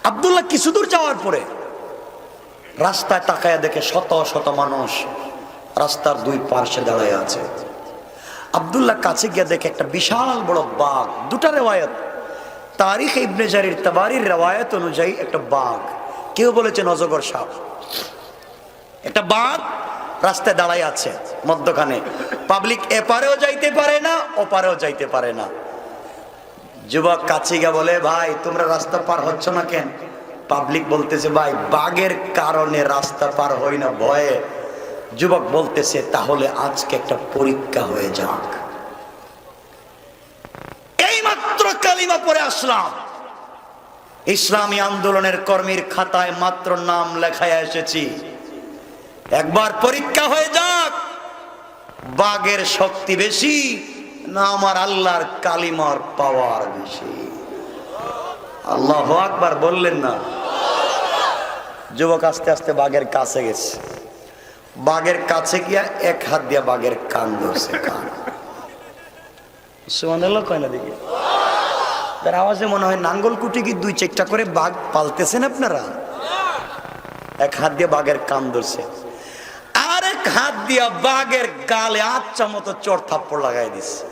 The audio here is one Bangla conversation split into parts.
আব্দুল্লাহ কিছু দূর যাওয়ার পরে রাস্তায় তাকায় দেখে শত শত মানুষ রাস্তার দুই পার্শ্বে দাঁড়ায় আছে। আব্দুল্লাহ কাছে গিয়ে দেখে একটা বিশাল বড় বাঘ। দুটা রেওয়ায়ত, তারিখ ইবনে জারির তাবারির রেওয়ায়ত অনুযায়ী একটা বাঘ, কেউ বলেছেন অজগর সাপ। একটা বাঘ রাস্তায় দাঁড়ায় আছে মধ্যখানে, পাবলিক এপারেও যাইতে পারে না ওপারেও যাইতে পারে না। যুবক কাছে গিয়ে বলে, ভাই তোমরা রাস্তা পার হচ্ছ না কেন? পাবলিক বলতেছে, ভাই বাঘের কারণে রাস্তা পার হই না ভয়ে। যুবক বলতেছে, তাহলে আজকে একটা পরীক্ষা হয়ে যাক। এই মাত্র কালিমা পড়ে আসলাম, ইসলামী আন্দোলনের কর্মীর খাতায় মাত্র নাম লেখায় এসেছি। একবার পরীক্ষা হয়ে যাক, বাঘের শক্তি বেশি না আমার আল্লাহর কালিমার পাওয়ার বেশি? আল্লাহু আকবার বললেন না? যুবক আস্তে আস্তে বাঘের কাছে গেছে। বাঘের কাছে গিয়া এক হাত দিয়া বাঘের কান ধরছে। কান সুবহানাল্লাহ কয় না দেখি? তার আওয়াজে মনে হয় নাঙ্গল কুটি কি দুই চারটা করে বাঘ পালতেছেন আপনারা। এক হাত দিয়ে বাঘের কান ধরছে, আর এক হাত দিয়া বাঘের গালে আচ্ছা মতো চোর থাপ্পড় লাগাই দিচ্ছে।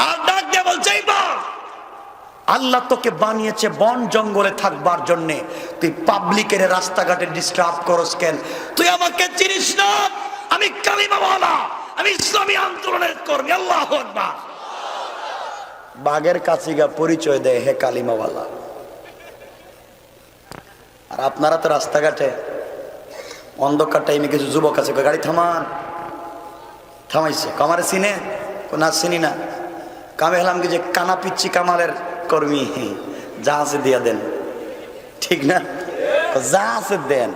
আর ডাক দিয়ে বলছে, বাঘ, আল্লাহ তোকে বানিয়েছে বন জঙ্গলে থাকবার জন্য, তুই পাবলিকের রাস্তাঘাটে ডিস্টার্ব করস কেন? তুই আমাকে চিনিস না? আমি কালিমাওয়ালা, আমি ইসলামী আন্দোলনের কর্মী। আল্লাহু আকবার। বাঘের কাছে গিয়ে পরিচয় দেয়, হে কালিমাওয়ালা। আর আপনারা তো রাস্তাঘাটে অন্ধকার টাইমে কিছু যুবক আছে, গাড়ি থামান। থামাইছে, কামারে চিনে? না চিনি না। কামে হলাম কি যে কানা পিচ্ছি কামালের কর্মী, যা আছে দিয়া দেন, ঠিক না? যা আছে দেন।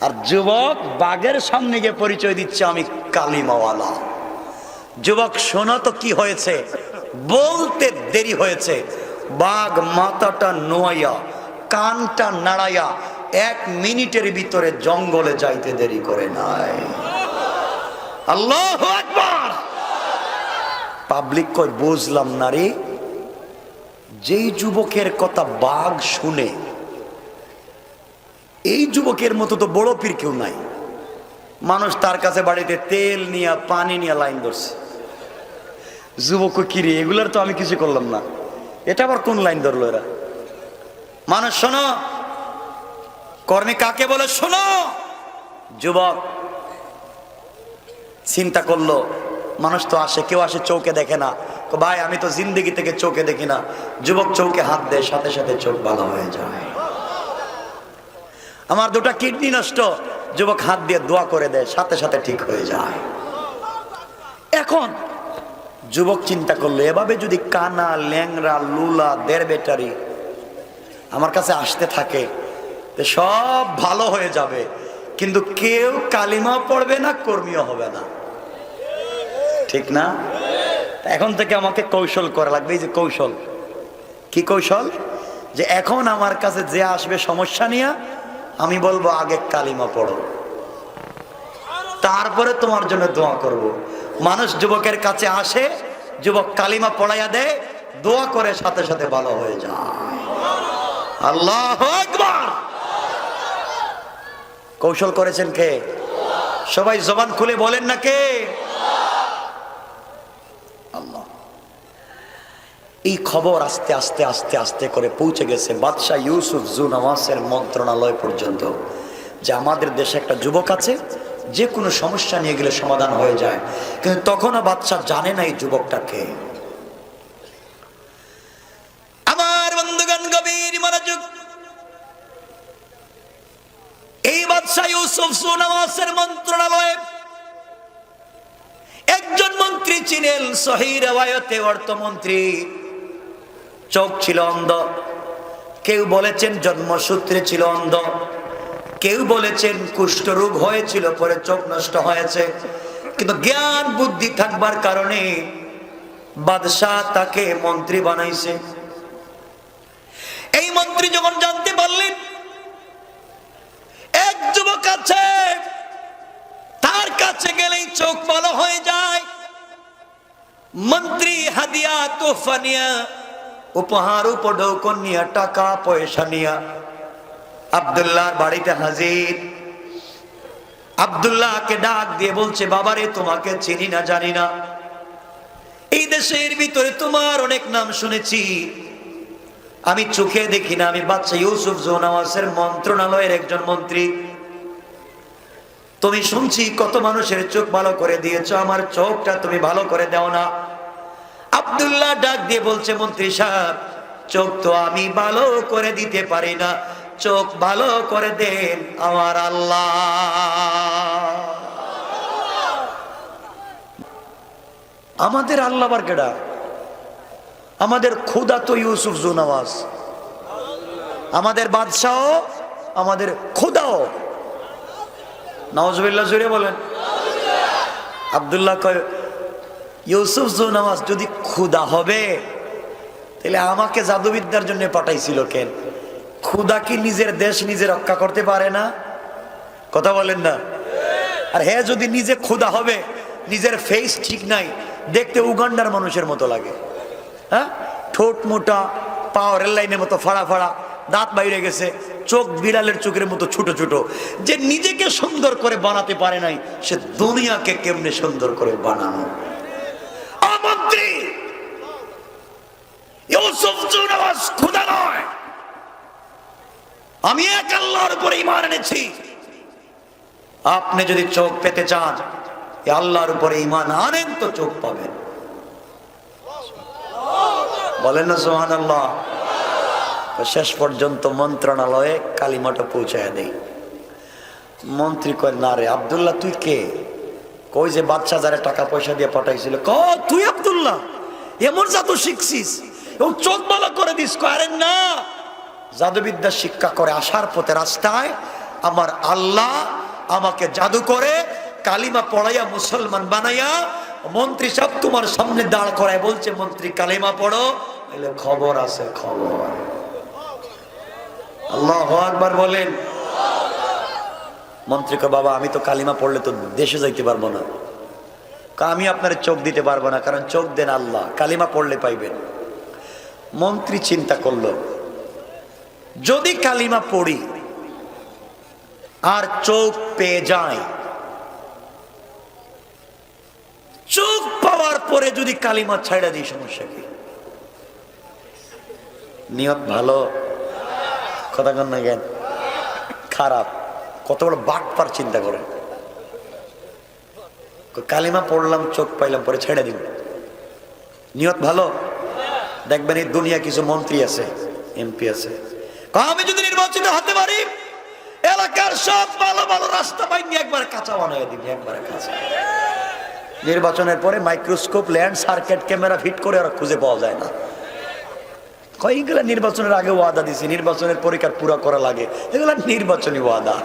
আর যুবক বাঘের সামনে গিয়ে পরিচয় দিচ্ছে, আমি কালিমাওয়ালা। যুবক শোনো তো কি হয়েছে। বলতে দেরি হয়েছে, বাঘ মাথাটা নোয়াইয়া কানটা নাড়াইয়া 1 মিনিটের ভিতরে জঙ্গলে যাইতে দেরি করে নাই। আল্লাহু আকবার। পাবলিক কই, বুঝলাম না রে। যেই যুবকের কথা বাঘ শুনে, এই যুবকের মতো তো বড় পীর কেউ নাই। মানুষ তার কাছে বাড়িতে তেল নিয়ে পানি নিয়ে লাইন ধরছে। যুবক কিরে, এগুলার তো আমি কিছু করলাম না, এটা আবার কোন লাইন ধরলো এরা? মানুষ শোনো, কর্মী কাকে বলে শোনো। যুবক চিন্তা করলো, মানুষ তো আসে, কেউ আসে চৌকে দেখে না। ভাই আমি তো জিন্দেগি থেকে চোখে দেখি না। যুবক চৌকে হাত দেয়, সাথে সাথে চোখ ভালো হয়ে যায়। আমার 2টা কিডনি নষ্ট, যুবক হাত দিয়ে দোয়া করে দেয়, সাথে সাথে ঠিক হয়ে যায়। এখন যুবক চিন্তা করলো, এভাবে যদি কানা ল্যাংরা লুলা দেড় বেটারি আমার কাছে আসতে থাকে, সব ভালো হয়ে যাবে, কিন্তু কেউ কালিমা পড়বে না, কর্মীও হবে না, ঠিক না? এখন থেকে আমাকে কৌশল করা লাগবে। এই যে কৌশল, কি কৌশল? যে এখন আমার কাছে যে আসবে সমস্যা নিয়ে, আমি বলবো আগে কালিমা পড়ো, তারপরে তোমার জন্য দোয়া করব। মানুষ যুবকের কাছে আসে, যুবক কালিমা পড়াইয়া দেয়, দোয়া করে, সাথে সাথে ভালো হয়ে যায়। আল্লাহু আকবার। কৌশল করেছেন কে? সবাই জবান খুলে বলেন না কে? আল্লাহ। এই খবর আস্তে আস্তে আস্তে আস্তে করে পৌঁছে গেছে বাদশাহ ইউসুফ জুনাওয়াসের মন্ত্রণালয় পর্যন্ত, যে আমাদের দেশে একটা যুবক আছে, যে কোনো সমস্যা নিয়ে গেলে সমাধান হয়ে যায়। কিন্তু তখনও বাদশাহ জানে না এই যুবকটাকে। আমার বন্ধুগণ গভীর মনোযোগ। এই বাদশাহ ইউসুফ জুনাওয়াসের মন্ত্রণালয়ে একজন মন্ত্রী ছিলেন, সহিহ রিওয়ায়াতে অর্থমন্ত্রী। চোখ ছিল অন্ধ, কেউ বলেছেন জন্মসূত্রে ছিল অন্ধ, কেউ বলেছেন কুষ্ঠরোগ হয়েছিল পরে চোখ নষ্ট হয়েছে। কিন্তু জ্ঞান বুদ্ধি থাকবার কারণে বাদশাহ তাকে মন্ত্রী বানাইছে। এই মন্ত্রী যখন জানতে পারলেন এক যুবক আছে, তার কাছে গেলেই চোখ ভালো হয়ে যায়, মন্ত্রী হাদিয়া তোহফা নিয়ে উপহার উপঢৌকন নিয়া, টাকা পয়সা নিয়া আব্দুল্লাহর বাড়িতে হাজির। আব্দুল্লাহকে ডাক দিয়ে বলছে, বাবারে তোমাকে চিনি না জানি না, এই দেশের ভিতরে তোমার অনেক নাম শুনেছি, আমি চোখে দেখি না, আমি বাচ্চা ইউসুফ জোনাওয়াজের মন্ত্রণালয়ের একজন মন্ত্রী। তুমি শুনছি কত মানুষের চোখ ভালো করে দিয়েছো, আমার চোখটা তুমি ভালো করে দাও না। আব্দুল্লাহ ডাক দিয়ে বলছে, মন্ত্রী সাহেব, চোখ তো আমি ভালো করে দিতে পারি না, চোখ ভালো করে দেন আমার আল্লাহ। আমাদের আল্লাহ বারকেডা, আমাদের খুদা তো ইউসুফ জোনাওয়াজ, আমাদের বাদশাহ, আমাদের খুদাও। নাউজুবিল্লাহ জুড়ে বলেন। আব্দুল্লাহ কয়, ইউসুফ জোনাওয়াজ যদি খুদা হবে তাহলে আমাকে জাদুবিদ্যার জন্য পাঠাইছিল কেন? খুদা কি নিজের দেশ নিজে রক্ষা করতে পারে না? কথা বলেন না। আর হ্যাঁ, যদি নিজে খুদা হবে, নিজের ফেস ঠিক নাই, দেখতে উগান্ডার মানুষের মতো লাগে, হ্যাঁ, ঠোঁট মোটা, পাওয়ার লাইনের মতো ফাড়া ফাড়া, দাঁত বাইরে গেছে, চোখ বিড়ালের চোখের মতো ছোট ছোট। যে নিজেকে সুন্দর করে বানাতে পারে নাই, সে দুনিয়াকে কেমনে সুন্দর করে বানানো? মন্ত্রী, ইউসুফ জোনাওয়াজ খুদা নয়, আমি এক আল্লাহর উপরে ঈমান এনেছি। আপনি যদি চোখ পেতে চান, আল্লাহর উপরে ঈমান আনেন তো চোখ পাবেন। বলেন না সুবহানাল্লাহ। শেষ পর্যন্ত মন্ত্রণালয়ে কালিমাটা পৌঁছায় দেই। মন্ত্রী কয়, না রে আব্দুল্লাহ, তুই কে? কই যে বাদশা যারা টাকা পয়সা দিয়ে পাঠাইছিল। ক তুই আব্দুল্লাহ, এমন জাদু শিখছিস, এবং চোখ ভালো করে দিস? করেন না, জাদুবিদ্যা শিক্ষা করে আসার পথে রাস্তায় আমার আল্লাহ আমাকে জাদু করে কালিমা পড়াইয়া মুসলমান বানাইয়া মন্ত্রী সাহেব তোমার সামনে দাঁড় করায় বলছে, মন্ত্রী কালিমা পড়ো। এলে খবর আছে, খবর। আল্লাহু আকবার বলেন। মন্ত্রী কয়, বাবা আমি তো কালিমা পড়লে তো দেশে যাইতে পারবো না। আমি আপনার চোখ দিতে পারবো না, কারণ চোখ দেন আল্লাহ, কালিমা পড়লে পাইবেন। মন্ত্রী চিন্তা করলো, যদি কালিমা পড়ি আর চোখ পেয়ে যায়, চোখ পাওয়ার পরে যদি কালিমা ছাইড়া দিই, সমস্যা কি? নিয়ত ভালো, কথা কন না জ্ঞান খারাপ। কত বড় বাটপার চিন্তা করেন। কালিমা পড়লাম, চোখ পাইলাম, পরে ছেড়ে দিব। নিয়ত ভালো। দেখবেন এই দুনিয়া কিছু মন্ত্রী আছে, এমপি আছে, আমি যদি নির্বাচিত হতে পারি, এলাকার সব ভালো ভালো রাস্তা বাইনি একবার কাঁচা বানিয়ে দিবি, একবারে কাঁচা। নির্বাচনের পরে microscope, land, circuit camera fit করে আর খুঁজে পাওয়া যায় না। এইগুলা নির্বাচনের আগে ওয়াদা দিছি, নির্বাচনের পরীক্ষা পুরা করা লাগে, এগুলা নির্বাচনী ওয়াদা।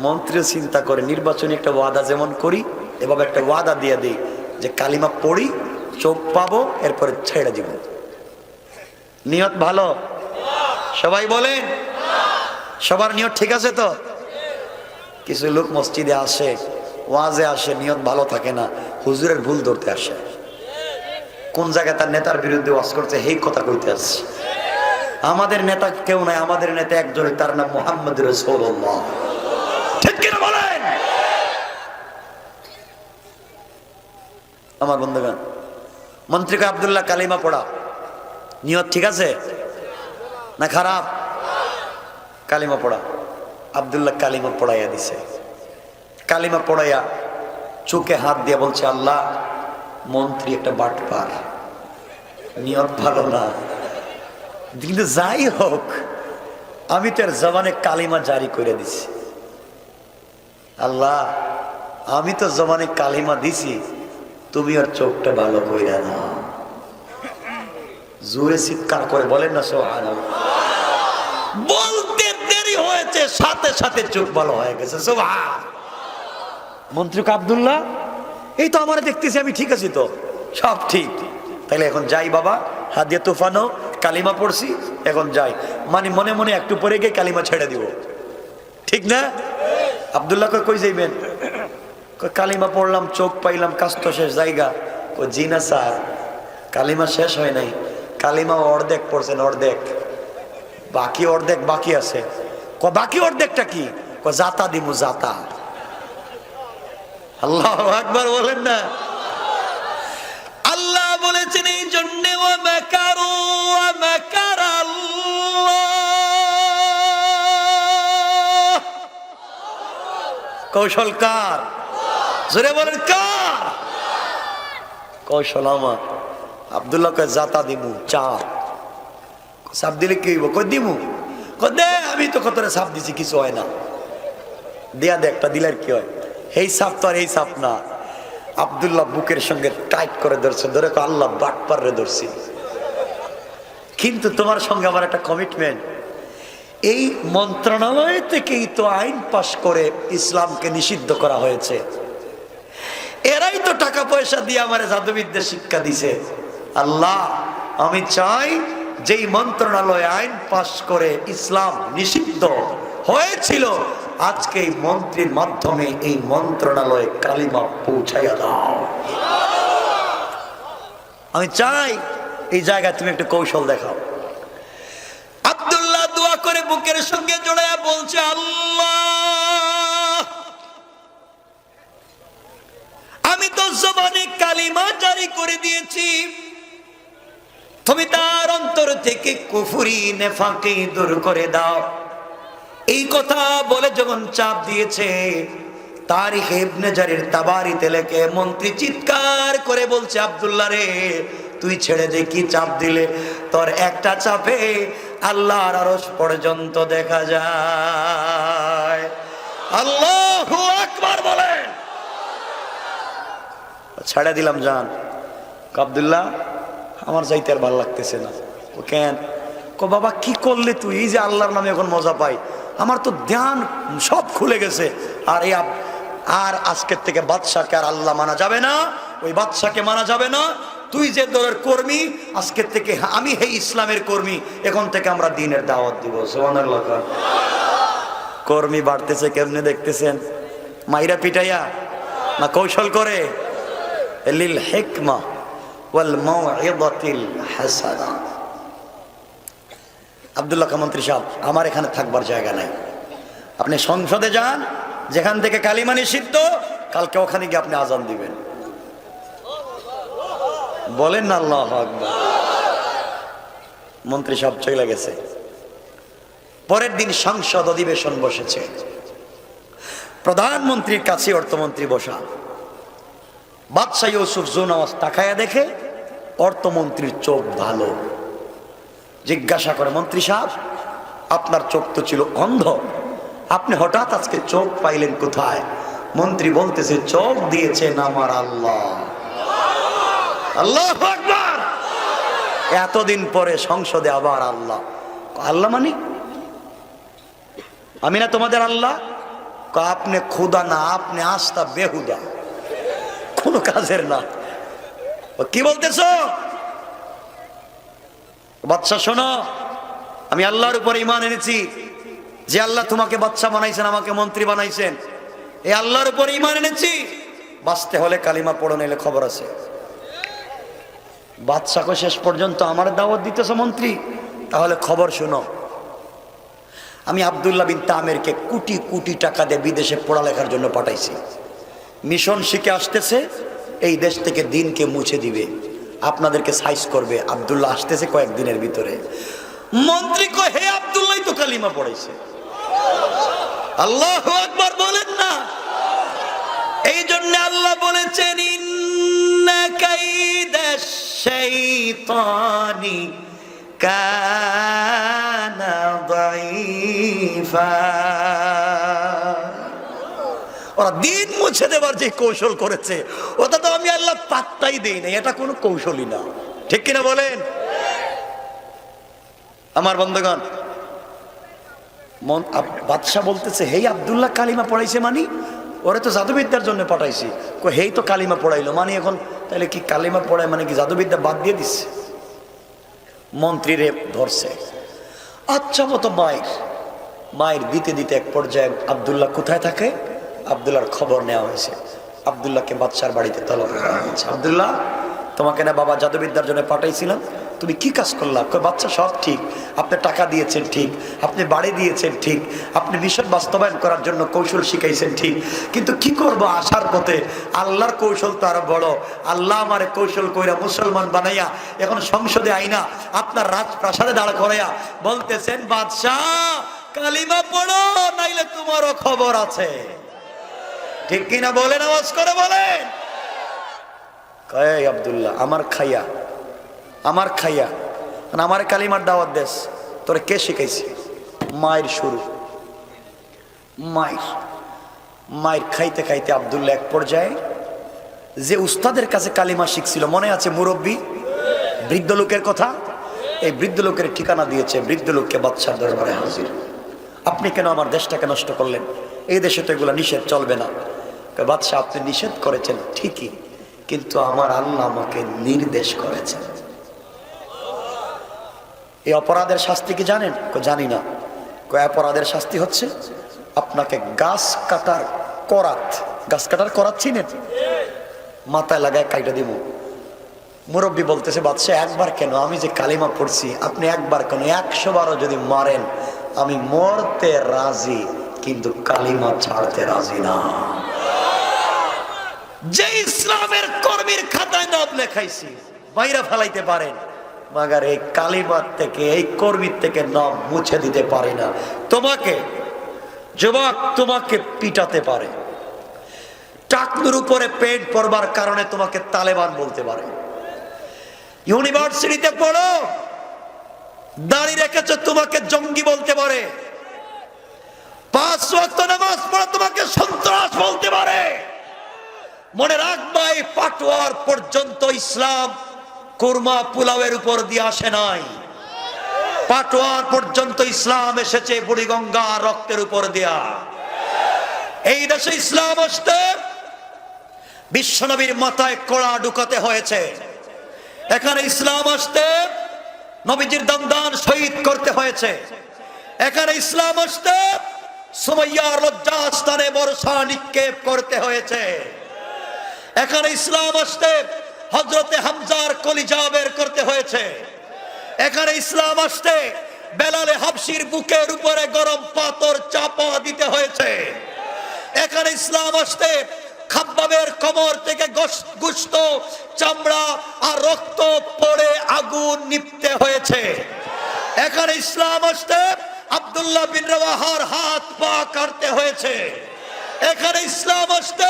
মন্ত্রী চিন্তা করে, নির্বাচনী একটা ওয়াদা যেমন করি, এভাবে একটা ওয়াদা দিয়ে দিই যে কালিমা পড়ি, চোখ পাবো, এরপরে ছেড়ে দিব। নিয়ত ভালো? সবাই বলেন, সবার নিয়ত ঠিক আছে তো? কিছু লোক মসজিদে আসে, ওয়াজে আসে, নিয়ত ভালো থাকে না, হুজুরের ভুল ধরতে আসে। কোন জায়গায় তার নেতার বিরুদ্ধে ওয়াজ করছে, এই কথা কইতে আসছে। আমাদের নেতা কেউ নাই, আমাদের নেতা একজনই, তার নাম মুহাম্মদ রাসূলুল্লাহ। ঠিক কিনা বলেন? আমার বন্ধুগণ, মন্ত্রীকে আব্দুল্লাহ কালিমা পড়া, নিয়ত ঠিক আছে না খারাপ? কালিমা পড়া। আব্দুল্লাহ কালিমা পড়াইয়া দিছে। কালিমা পড়াইয়া চোখে হাত দিয়ে বলছে, আল্লাহ, মন্ত্রী একটা বাটপার, নিয়ত ভালো না, কিন্তু যাই হোক আমি তার জবানে কালিমা জারি করে দিছি। আল্লাহ, আমি তো জবানে কালিমা দিছি, তুমি আর চোখটা ভালো কইরা না। জোরে চিৎকার করে বলেন না সুবহানাল্লাহ। বলতে দেরি হয়েছে, সাথে সাথে চোখ ভালো হয়ে গেছে। সুবহান। মন্ত্রী আব্দুল্লাহ, এই তো আমার দেখতেছি আমি ঠিক আছি, তো সব ঠিক, তাইলে এখন যাই বাবা, হাত দিয়ে তুফানো, কালিমা পড়ছি, এখন যাই। মানে মনে মনে একটু পরে গিয়ে কালিমা ছেড়ে দিব, ঠিক না? আব্দুল্লাহ কই যাইবেন? কালিমা পড়লাম, চোখ পাইলাম, কাজ তো শেষ, জায়গা। জি না স্যার, কালিমা শেষ হয় নাই, কালিমা অর্ধেক পড়ছেন, অর্ধেক, বাকি অর্ধেক বাকি আছে। বাকি অর্ধেকটা কি? জাতা দিমু, জাতা। আল্লাহু আকবার বলেন না। আল্লাহ বলেছেন এই জন্য কৌশল কার? জোরে বলেন কার? কৌশল আমার। আব্দুল্লাহ কয় জাতা দিমু, চার। সাপ দিলে কি হইব? কই দিমু, দে, আমি তো কতটা সাপ দিছি, কিছু হয় না, দেয়া দে একটা, দিলে কি হয়? এই সাপ তো আর এই সাপ না। আব্দুল্লাহ বুকের সঙ্গে টাইট করে ধরছে, ধরে আল্লাহ বাটপার রে ধরছি, কিন্তু তোমার সঙ্গে আমার একটা কমিটমেন্ট। এই মন্ত্রণালয় থেকেই তো আইন পাশ করে ইসলামকে নিষিদ্ধ করা হয়েছে, এরাই তো টাকা পয়সা দিয়ে আমার জাদুবিদ্যা শিক্ষা দিছে। আল্লাহ, আমি চাই যেই মন্ত্রণালয় আইন পাশ করে ইসলাম নিষিদ্ধ হয়েছিল, আজকে এই মন্ত্রীর মাধ্যমে এই মন্ত্রণালয়ে কালিমা পৌঁছাইয়া দাও। আমি চাই এই জায়গায় তুমি একটু কৌশল দেখাও। আব্দুল্লাহ দোয়া করে বুকের সঙ্গে জড়াইয়া বলছে, আল্লাহ, আমি তো জবানে কালিমা জারি করে দিয়েছি, তুমি তার অন্তর থেকে কুফরি নেফাকে দূর করে দাও। এই কথা বলে যখন চাপ দিয়েছে, তারিখ ইবনে জারির তাবারিতে লেখে, মন্ত্রী চিৎকার করে বলছে, আব্দুল্লাহ রে, তুই ছেড়ে দে, কি চাপ দিলে? তোর একটা চাপে আল্লাহর আরশ পর্যন্ত দেখা যায়। আল্লাহু আকবার বলেন। ছেড়ে দিলাম, জান। আব্দুল্লাহ, আমার যাইতে আর ভালো লাগতেছে না। ও কেন? বাবা কি করলে তুই? এই যে আল্লাহর নামে এখন মজা পাই, আমার তো ধ্যান সব খুলে গেছে। আর এই আর আজকের থেকে বাদশাকে আর আল্লাহ মানা যাবে না, ওই বাদশাকে মানা যাবে না। তুই যে দলের কর্মী, আজকের থেকে আমি হে ইসলামের কর্মী, এখন থেকে আমরা দ্বীনের দাওয়াত দিব। সুবহানাল্লাহ। কর্মী বাড়তেছে কেমনে দেখতেছেন? মাইরা পিটাইয়া না কৌশল করে? লিল হিকমা ওয়াল মাউইযাতিল হাসানা। আব্দুল্লাহ মন্ত্রী সাহেব, আমার এখানে থাকবার জায়গা নাই, আপনি সংসদে যান, যেখান থেকে কালিমা নিষিদ্ধ, কালকে ওখানে গিয়ে আপনি আজান দিবেন। বলেন না আল্লাহু আকবার। মন্ত্রী সাহেব চলে গেছে। পরের দিন সংসদ অধিবেশন বসেছে, প্রধানমন্ত্রীর কাছে অর্থমন্ত্রী বসা। বাদশাহ ইউসুফ জুনাওয়াজ তাকায়া দেখে অর্থমন্ত্রীর চোখ ভালো। জিজ্ঞাসা করে, মন্ত্রী সাহেব, আপনার চোখ তো ছিল অন্ধ, আপনি হঠাৎ আজকে চোখ পাইলেন কোথায়? মন্ত্রী বলতেছে, চোখ দিয়েছেন আমার আল্লাহ। আল্লাহু আকবার। এতদিন পরে সংসদে আবার আল্লাহ। আল্লাহ মানে আমি না তোমাদের আল্লাহ? আপনি খুদা না, আপনি আস্তা বেহুদা, কোনো কাজের না। কি বলতেছ? বাদশা শোনো, আমি আল্লাহর উপর ঈমান এনেছি, যে আল্লাহ তোমাকে বাদশা বানাইছেন, আমাকে মন্ত্রী বানাইছেন, এই আল্লাহর উপর ঈমান এনেছি। বাঁচতে হলে কালিমা পড়ো, নিলে খবর আছে। বাদশাকে শেষ পর্যন্ত আমার দাওয়াত দিতেছ মন্ত্রী, তাহলে খবর শুনো, আমি আব্দুল্লাহ বিন তামেরকে কোটি কোটি টাকা দিয়ে বিদেশে পড়ালেখার জন্য পাঠাইছি। মিশন শিখে আসতেছে, এই দেশ থেকে দিনকে মুছে দিবে, আপনাদেরকে সাইজ করবে। আব্দুল্লাহ আসতেছে কয়েকদিনের ভিতরে। মন্ত্রী কয়, হে আব্দুল্লাহ তো কালিমা পড়াইছে। আল্লাহু আকবার বলেন না। এই জন্য আল্লাহ বলেছেন, ইন্না কাইদাশ শাইতানি কানা দাঈফা। ওরা দিন মুছে দেবার যে কৌশল করেছে, ওটা তো আমি আল্লাহ পাত্তাই দেই না, এটা কোনো কৌশলই না। ঠিক কিনা বলেন? আমার বন্ধুগণ, বাদশা বলতেছে, হে আব্দুল্লাহ কালিমা পড়াইছে মানে? ওরা তো জাদুবিদ্যার জন্য পাঠাইছি। হেই তো কালিমা পড়াইলো মানে, এখন তাহলে কি কালিমা পড়ায় মানে কি জাদুবিদ্যা বাদ দিয়ে দিচ্ছে? মন্ত্রীরে ধরছে, আচ্ছা মতো মায়ের দিতে দিতে এক পর্যায়ে আব্দুল্লাহ কোথায় থাকে, আব্দুল্লাহর খবর নেওয়া হয়েছে। আব্দুল্লাহকে বাদশার বাড়িতে তলব করা হয়েছে। আব্দুল্লাহ, তোমাকে না বাবা জাদুবিদ্যার জন্য পাঠাইছিলাম, তুমি কি কাজ করলা? কয় বাচ্চা সব ঠিক, আপনি টাকা দিয়েছেন ঠিক, আপনি বাড়ি দিয়েছেন ঠিক, আপনি মিশন বাস্তবায়ন করার জন্য কৌশল শিখাইছেন ঠিক, কিন্তু কি করব আসার পথে আল্লাহর কৌশল তো আরো বড়। আল্লাহ আমারে কৌশল কইরা মুসলমান বানাইয়া এখন সংসদে আইনা আপনার রাজপ্রাসাদে দাঁড় করাইয়া বলতেছেন, বাদশাহ কালিমা পড়ো নাইলে তোমারও খবর আছে। ঠিক কিনা বলেন? আওয়াজ করে বলেন। কয় আব্দুল্লাহ আমার খাইয়া আমার কালিমার দাওয়াত দেশ, তোরে কে শিখাইছে? মায়ের শুরু, মায়ের খাইতে খাইতে আব্দুল্লাহ এক পর্যায়ে যে উস্তাদের কাছে কালিমা শিখছিল, মনে আছে মুরব্বী বৃদ্ধ লোকের কথা, এই বৃদ্ধ লোকের ঠিকানা দিয়েছে, বৃদ্ধ লোককে বাদশার দরবারে হাজির। আপনি কেন আমার দেশটাকে নষ্ট করলেন? এই দেশে তো এগুলো নিষেধ চলবে না। বাদশাহ আপনি নিষেধ করেছেন ঠিকই, কিন্তু আমার আল্লাহ আমাকে নির্দেশ করেছেন। এই অপরাধের শাস্তি কি জানেন? জানি না। অপরাধের শাস্তি হচ্ছে আপনাকে গাছ কাটার করাত চিনেন? মাথায় লাগায় কাইটা দিব। মুরব্বী বলতেছে, বাদশাহ একবার কেন? আমি যে কালিমা পড়ছি, আপনি একবার কেন 100 বারও যদি মারেন আমি মরতে রাজি, কিন্তু কালিমা ছাড়তে রাজি না। যে ইসলামের কর্মীর খাতায় নাম লেখাইছি বাইরে ফেলাইতে পারেন, মাগার এই কালিমার থেকে, এই কর্মীর থেকে নাম মুছে দিতে পারে না। তোমাকে যুবক, তোমাকে পিটাতে পারে, টাকনুর উপরে পেন্ট পরবার কারণে তোমাকে তালেবান বলতে পারে। ইউনিভার্সিটিতে পড়ো, দাঁড়িয়ে রেখেছ, তোমাকে জঙ্গি বলতে পারে। 5 ওয়াক্ত নামাজ পড়ো, তোমাকে সন্ত্রাস বলতে পারে। মনে রাখবা, এই পাটোয়ার পর্যন্ত ইসলাম কুরমা পোলাওয়ের উপর দিয়ে আসে নাই। পাটোয়ার পর্যন্ত ইসলাম এসেছে বুড়িগঙ্গা রক্তের উপর দিয়া। এই দেশে ইসলাম আসতে বিশ্বনবীর মাথায় কোড়া ঢুকাতে হয়েছে। এখানে ইসলাম আসতে নবীজির দান শহীদ করতে হয়েছে। এখানে ইসলাম আসতে সুমাইয়ার লজ্জাস্থানে বর্ষা নিক্ষেপ করতে হয়েছে। এখানে ইসলাম আসতে হযরতে হামজার কলিজা বের করতে হয়েছে। এখানে ইসলাম আসতে বেলালে হাবশির বুকের উপরে গরম পাথর চাপা দিতে হয়েছে। এখানে ইসলাম আসতে খাব্বাবের কোমর থেকে গোশত, চামড়া আর রক্ত পড়ে আগুন নিভতে হয়েছে। এখানে ইসলাম আসতে আব্দুল্লাহ বিন রওয়াহার হাত পা কাটতে হয়েছে। এখানে ইসলাম আসতে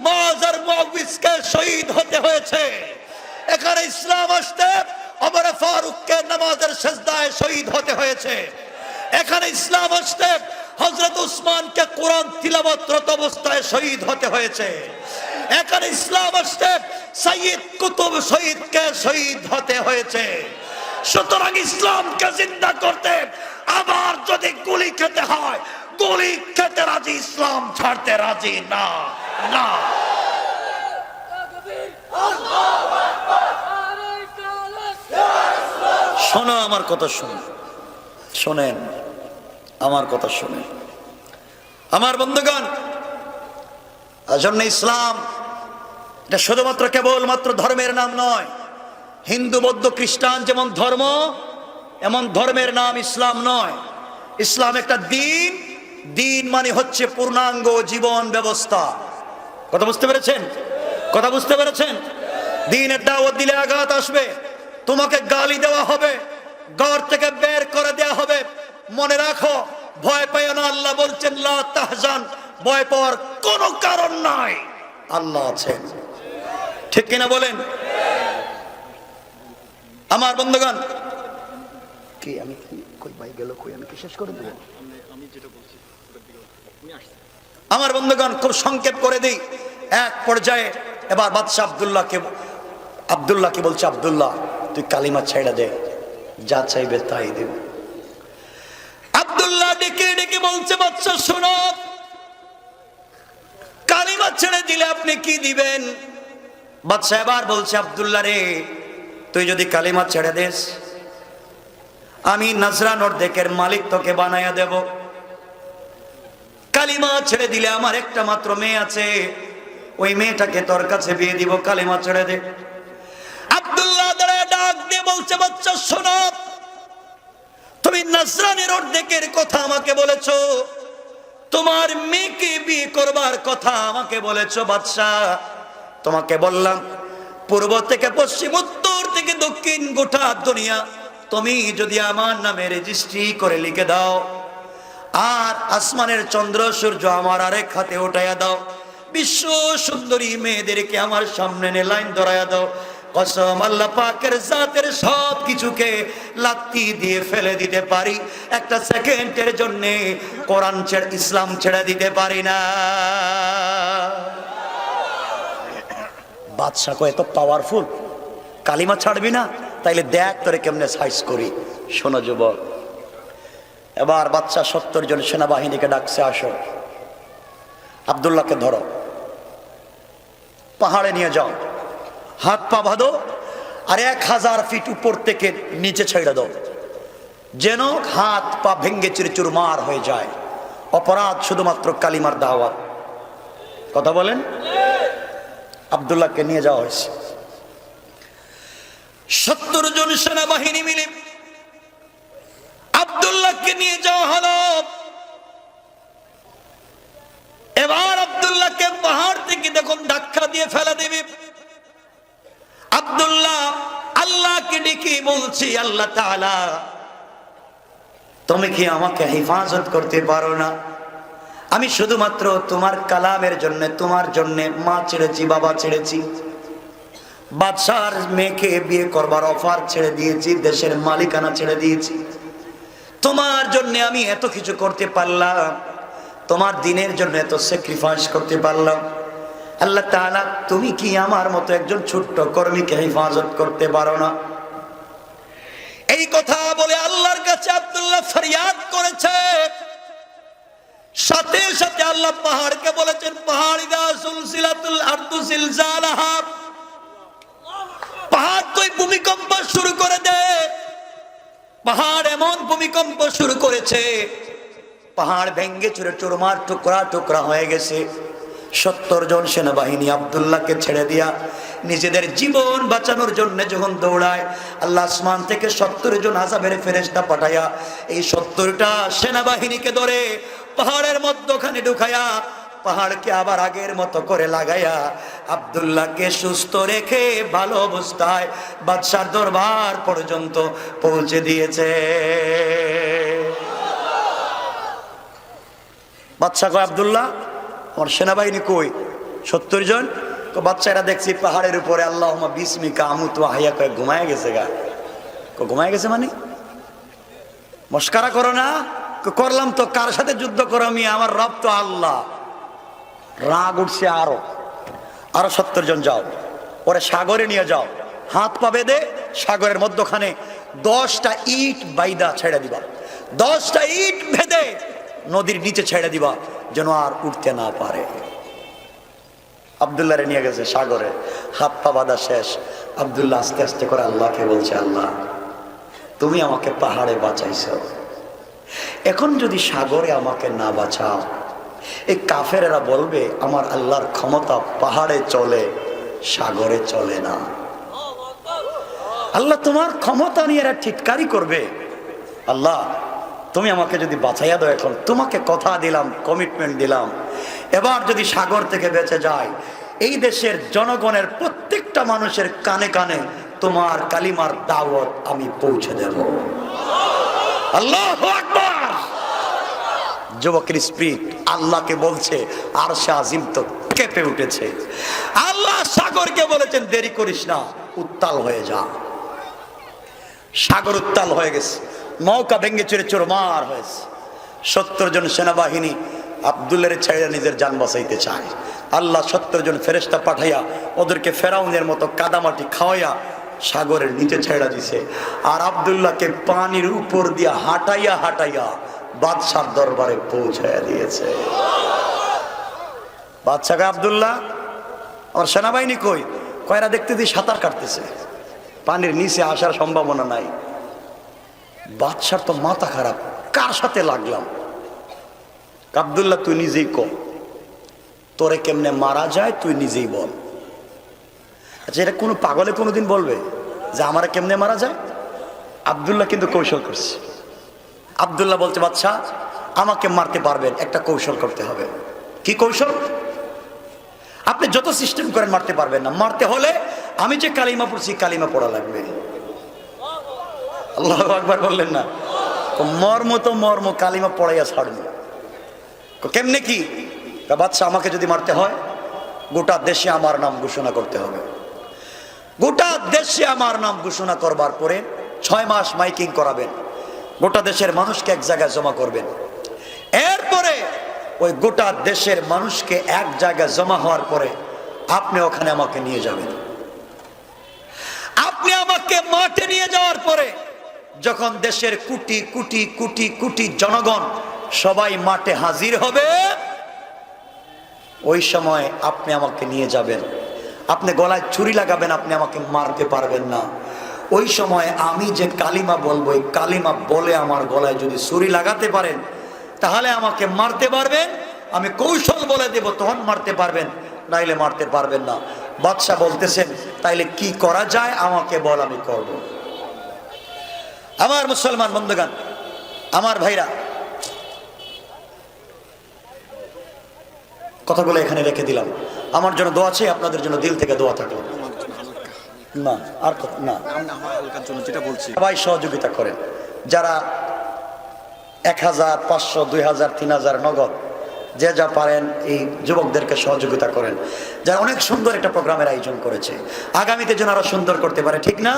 মুআযার মুআউযকে শহীদ হতে হয়েছে। এখানে ইসলাম আসতে ওমর ফারুককে নামাজের সিজদায় শহীদ হতে হয়েছে। এখানে ইসলাম আসতে হযরত উসমানকে কোরআন তিলাওয়াতরত অবস্থায় শহীদ হতে হয়েছে। এখানে ইসলাম আসতে সাইয়্যিদ কুতুব শহীদকে শহীদ হতে হয়েছে। সুতরাং ইসলামকে জিন্দা করতে আবার যদি গুলি খেতে হয়, গুলি খেতে রাজি, ইসলাম ছাড়তে রাজি না। না, শোনো আমার কথা, শোনেন আমার কথা, শোনেন আমার বন্ধুগণ। এজন্য ইসলাম এটা শুধুমাত্র কেবলমাত্র ধর্মের নাম নয়। হিন্দু, বৌদ্ধ, খ্রিস্টান যেমন ধর্ম, এমন ধর্মের নাম ইসলাম নয়। ইসলাম একটা দিন। দিন মানে হচ্ছে পূর্ণাঙ্গ জীবন ব্যবস্থা। কথা বুঝতে পেরেছেন? কথা বুঝতে পেরেছেন? দিনের দাওয়াত দিলে আঘাত আসবে, তোমাকে গালি দেওয়া হবে, ঘর থেকে বের করে দেওয়া হবে। মনে রাখো, ভয় পাইও না। আল্লাহ বলছেন লা তাহজান, ভয় পাওয়ার কোনো কারণ নাই, আল্লাহ আছেন। ঠিক কিনা বলেন আমার বন্ধুগণ? কি আমি কই ভাই গেল, কই আমি কি শেষ করে দেব? আমার বন্ধুগণ, খুব সংক্ষেপ করে দিই। এক পর্যায়ে এবার বাদশাহ আব্দুল্লাহকে বলছে, আব্দুল্লাহ তুই কালিমা ছেড়ে দে, যা চাইবে তাই দেব। আব্দুল্লাহ ডেকে ডেকে বলছে, বাদশাহ শোনো, কালিমা ছেড়ে দিলে আপনি কি দিবেন? বাদশাহ এবার বলছে, আব্দুল্লাহ রে, তুই যদি কালিমা ছেড়ে দেস, আমি নাজরান অর্ধেকের মালিক তোকে বানাইয়া দেব। কালিমা ছেড়ে দিলে আমার একটা মাত্র মেয়ে আছে, ওই মেয়েটাকে তোর কাছে বিয়ে দিব, কালিমা ছেড়ে দে। আব্দুল্লাহ ডাক দিয়ে বলছে, বাচ্চা শোনো, তুমি নাসরানের অর্ধেকের কথা আমাকে বলেছো, তোমার মেয়েকে বিয়ে করবার কথা আমাকে বলেছো বাদশা। তোমাকে বললাম পূর্ব থেকে পশ্চিম, উত্তর থেকে দক্ষিণ, গোটা দুনিয়া তুমি যদি আমার নামে রেজিস্ট্রি করে লিখে দাও, আর আসমানের চন্দ্র সূর্য আমার আরেক হাতে উঠাইয়া দাও, বিশ্ব সুন্দরী মেয়েদেরকে আমার সামনে নে লাইন ধরাইয়া দাও, কসম আল্লাহ পাকের জাতের সব কিছুকে লাত্তি দিয়ে ফেলে দিতে পারি, একটা সেকেন্ডের জন্য কোরআন ছেড়ে ইসলাম ছেড়ে দিতে পারি না। বাদশা কয় এত পাওয়ারফুল, কালিমা ছাড়বি না? তাইলে দেখ তোরে কেমনে সাইজ করি। শোনো যুবক, এবার বাদশা 70 জন সেনাবাহিনীকে ডাকছে, আসো আব্দুল্লাহকে ধরো, পাহাড়ে নিয়ে যাও, হাত পা বাঁধো, আর 1000 ফিট উপর থেকে নিচে ছেড়ে দাও, যেন হাত পা ভেঙ্গে চুরমার হয়ে যায়। অপরাধ শুধুমাত্র কালিমার দাওয়াত। কথা বলেন? আব্দুল্লাহকে নিয়ে যাওয়া হয়েছে। 70 জন সেনাবাহিনী মিলে আব্দুল্লাহকে নিয়ে যাওয়া হলো। এবার আব্দুল্লাহকে পাহাড় থেকে দেখুন ধাক্কা দিয়ে ফেলে দেবে। আব্দুল্লাহ আল্লাহকে ডেকে বলছি, আল্লাহ তাআলা তুমি কি আমাকে হেফাজত করতে পারো না? আমি শুধুমাত্র তোমার কালামের জন্য, তোমার জন্য মা ছেড়েছি, বাবা ছেড়েছি, বাদশার মেয়েকে বিয়ে করবার অফার ছেড়ে দিয়েছি, দেশের মালিকানা ছেড়ে দিয়েছি, তোমার জন্য আমি এত কিছু করতে পারলাম, তোমার দিনের জন্য এত স্যাক্রিফাইস করতে পারলাম। আল্লাহ তাআলা তুমি কি আমার মতো একজন ছোট্ট কর্মীকে হেফাজত করতে পারো না? এই কথা বলে আল্লাহর কাছে আব্দুল্লাহ ফরিয়াদ করেছে। সাথে সাথে আল্লাহ পাহাড়কে বলেছেন, পাহাড় ইদা সুলসিলাতুল আরদু জিলজালাহা, পাহাড় তুই ভূমিকম্প শুরু করে দে। পাহাড় এমন ভূমিকম্প শুরু করেছে, পাহাড় ভেঙ্গে চুরে চুরমার টুকরা টুকরা হয়ে গেছে। 70 জন সেনাবাহিনী আব্দুল্লাহকে ছেড়ে দিয়া নিজেদের জীবন বাঁচানোর জন্য যখন দৌড়ায়, আল্লাহ আসমান থেকে 70 জন আযাবের ফেরেশতা পাঠায়া এই 70টা সেনাবাহিনীকে ধরে পাহাড়ের মধ্যখানে ঢুকায়া, পাহাড়কে আবার আগের মতো করে লাগাইয়া আব্দুল্লাহকে সুস্থ রেখে ভালো অবস্থায় বাদশার দরবার পর্যন্ত পৌঁছে দিয়েছে। বাদশা কয়, আব্দুল্লাহ আমার সেনাবাহিনী কই? 70 জন। বাচ্চারা দেখছি পাহাড়ের উপরে আল্লাহুম্মা বিসমিকা আমুতু ওয়া আহইয়া কয় ঘুমায় গেছে গা। ঘুমায় গেছে মানে? মস্কারা করো না? করলাম তো, কার সাথে যুদ্ধ করো আমি? আমার রব তো আল্লাহ। রাগ উঠছে আরো 70 জন যাও, পরে সাগরে নিয়ে যাও, হাত পা বেঁধে সাগরের মধ্যখানে 10টা ইট বাইদা ছেড়ে দিবা, 10টা ইট বেঁধে নদীর নিচে ছেড়ে দিবা, যেন আর উঠতে না পারে। আব্দুল্লাহরে নিয়ে গেছে সাগরে, হাত পা বাঁধা শেষ। আব্দুল্লাহ আস্তে আস্তে করে আল্লাহকে বলছে, আল্লাহ তুমি আমাকে পাহাড়ে বাঁচাইছো, এখন যদি সাগরে আমাকে না বাঁচাও, এই কাফেরেরা বলবে আমার আল্লাহর ক্ষমতা পাহাড়ে চলে, সাগরে চলে না। আল্লাহ তোমার ক্ষমতা নিয়ে এরা ঠিটকারি করবে। আল্লাহ তুমি আমাকে যদি বাঁচাইয়া দাও, এখন তোমাকে কথা দিলাম, কমিটমেন্ট দিলাম, এবার যদি সাগর থেকে বেঁচে যায়, এই দেশের জনগণের প্রত্যেকটা মানুষের কানে কানে তোমার কালিমার দাওয়াত আমি পৌঁছে দেব। আল্লাহু আকবার। যুবকের স্পিরিট আল্লাহকে বলছে, আরশে আজিম তো কেঁপে উঠেছে। আল্লাহ সাগরকে বলেছেন, দেরি করিস না, উত্তাল হয়ে যা। সাগর উত্তাল হয়ে গেছে, নৌকা ভেঙ্গে চুরে চুরমার হয়েছে। 70 জন সেনাবাহিনী আব্দুল্লাহর ছেড়ে নিজের জান বাঁচাইতে চায়। আল্লাহ 70 জন ফেরেশতা পাঠাইয়া ওদেরকে ফেরাউনের মতো কাদামাটি খাওয়াইয়া সাগরের নিচে ছেড়ে দিছে, আর আব্দুল্লাহকে পানির উপর দিয়ে হাঁটাইয়া হাঁটাইয়া বাদশার দরবারে পৌঁছাইয়া দিয়েছে। বাদশাকে, আব্দুল্লাহ আমার সেনাবাহিনী কই? কয়রা দেখতে দিয়ে সাঁতার কাটতেছে, পানির নিচে আসার সম্ভাবনা নাই। বাদশার তো মাথা খারাপ, কার সাথে লাগলাম? আব্দুল্লাহ তুই নিজেই কর, তোরে কেমনে মারা যায় তুই নিজেই বল। আচ্ছা, এটা কোনো পাগলে কোনোদিন বলবে? যে আমার কেমনে মারা যায়। আব্দুল্লাহ কিন্তু কৌশল করছে। আব্দুল্লাহ বলছে, বাদশা আমাকে মারতে পারবেন, একটা কৌশল করতে হবে। কি কৌশল? আপনি যত সিস্টেম করেন মারতে পারবেন না, মারতে হলে আমি যে কালিমা পড়ছি কালিমা পড়া লাগবে। আল্লাহু আকবার বললেন না? মর্ম তো মর্ম, কালিমা পড়াইয়া ছাড়বে। কেমনে কি? বাদশা আমাকে যদি মারতে হয় গোটা দেশে আমার নাম ঘোষণা করতে হবে। গোটা দেশে আমার নাম ঘোষণা করবার পরে 6 মাস মাইকিং করাবেন, গোটা দেশের মানুষকে এক জায়গায় জমা করবেন। এরপরে ওই গোটা দেশের মানুষকে এক জায়গায় জমা হওয়ার পরে আপনি ওখানে আমাকে নিয়ে যাবেন। আপনি আমাকে মাঠে নিয়ে যাওয়ার পরে যখন দেশের কোটি কোটি কোটি কোটি জনগণ সবাই মাঠে হাজির হবে, ওই সময় আপনি আমাকে নিয়ে যাবেন। আপনি গলায় ছুরি লাগাবেন, আপনি আমাকে মারতে পারবেন না। ওই সময় আমি যে কালিমা বলবো, এই কালিমা বলে আমার গলায় যদি ছুরি লাগাতে পারেন তাহলে আমাকে মারতে পারবেন। আমি কৌশল বলে দেব, তখন মারতে পারবেন, নাইলে মারতে পারবেন না। বাদশা বলতেছেন, তাইলে কি করা যায় আমাকে বল, আমি করব। আমার মুসলমান বন্ধুগণ, আমার ভাইরা, কথাগুলো এখানে রেখে দিলাম। আমার জন্য দোয়া আছে, আপনাদের জন্য দিল থেকে দোয়া থাকলো। না আর না, সবাই সহযোগিতা করেন। যারা 1000, 500, 2000, 3000 নগদ যে যা পারেন এই যুবকদেরকে সহযোগিতা করেন, যারা অনেক সুন্দর একটা প্রোগ্রামের আয়োজন করেছে। আগামীতে যেন আরো সুন্দর করতে পারে, ঠিক না?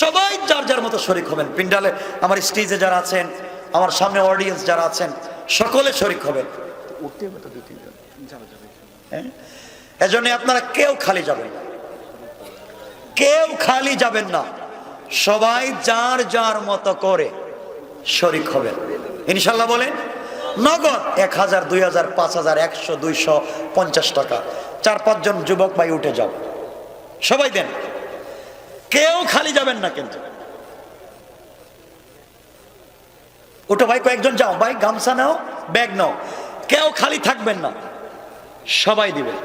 সবাই যার যার মতো শরিক হবেন। পিন্ডালে আমার স্টেজে যারা আছেন, আমার সামনে অডিয়েন্স যারা আছেন, সকলে শরিক হবেন। এজন্য আপনারা কেউ খালি যাবেন না, কেউ খালি যাবেন না। সবাই যার যার মতো করে শরিক হবেন ইনশাল্লাহ। বলেন নগদ 1000, 2000, 5000, 100, 250 টাকা 4-5 জন যুবক ভাই উঠে যাও, সবাই দেন। কেউ খালি যাবেন না কিন্তু। উঠো ভাই, কয়েকজন যাও ভাই, গামছা নাও, ব্যাগ নাও, কেউ খালি থাকবেন না, সবাই দিবেন।